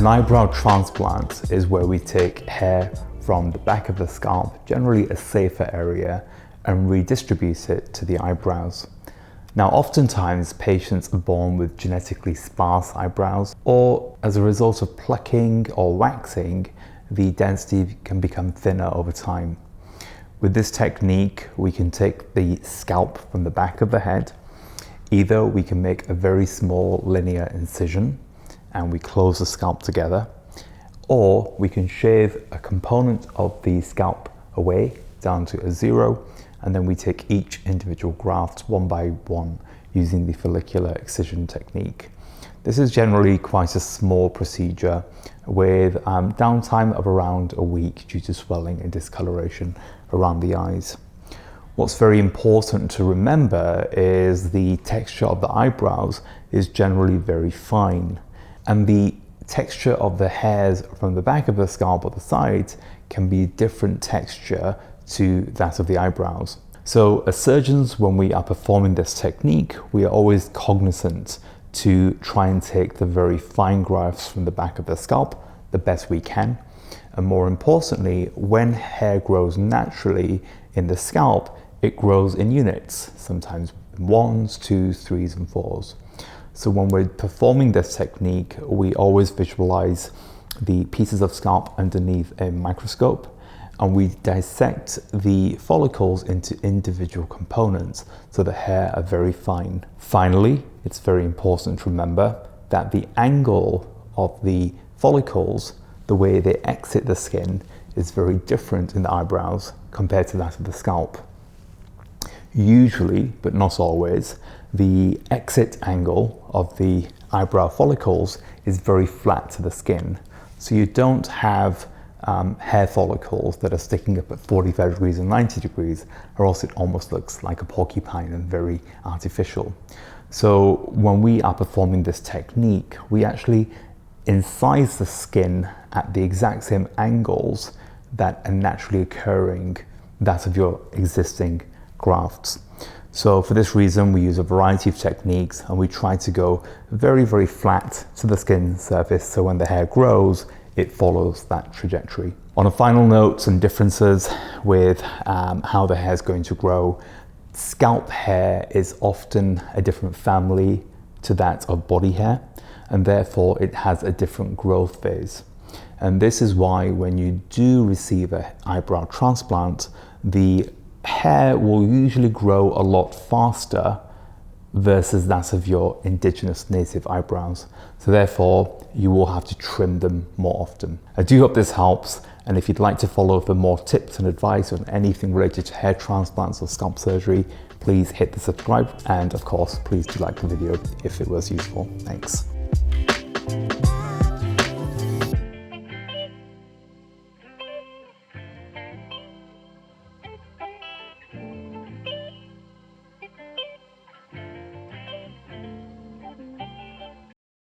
An eyebrow transplant is where we take hair from the back of the scalp, generally a safer area, and redistribute it to the eyebrows. Now, oftentimes patients are born with genetically sparse eyebrows, or as a result of plucking or waxing, the density can become thinner over time. With this technique, we can take the scalp from the back of the head. Either we can make a very small linear incision and we close the scalp together, or we can shave a component of the scalp away down to a 0, and then we take each individual graft one by one using the follicular excision technique. This is generally quite a small procedure with downtime of around a week due to swelling and discoloration around the eyes. What's very important to remember is the texture of the eyebrows is generally very fine, and the texture of the hairs from the back of the scalp or the sides can be different texture to that of the eyebrows. So as surgeons, when we are performing this technique, we are always cognizant to try and take the very fine grafts from the back of the scalp the best we can. And more importantly, when hair grows naturally in the scalp, it grows in units, sometimes 1s, 2s, 3s, and 4s. So when we're performing this technique, we always visualize the pieces of scalp underneath a microscope, and we dissect the follicles into individual components so the hair are very fine. Finally, it's very important to remember that the angle of the follicles, the way they exit the skin, is very different in the eyebrows compared to that of the scalp. Usually, but not always, the exit angle of the eyebrow follicles is very flat to the skin. So you don't have hair follicles that are sticking up at 45 degrees and 90 degrees, or else it almost looks like a porcupine and very artificial. So when we are performing this technique, we actually incise the skin at the exact same angles that are naturally occurring that of your existing grafts. So for this reason, we use a variety of techniques, and we try to go very, very flat to the skin surface, so when the hair grows, it follows that trajectory. On a final note, some differences with how the hair is going to grow. Scalp hair is often a different family to that of body hair, and therefore it has a different growth phase. And this is why when you do receive an eyebrow transplant, the hair will usually grow a lot faster versus that of your indigenous native eyebrows. So therefore, you will have to trim them more often. I do hope this helps, and if you'd like to follow for more tips and advice on anything related to hair transplants or scalp surgery, please hit the subscribe, and of course, please do like the video if it was useful. Thanks.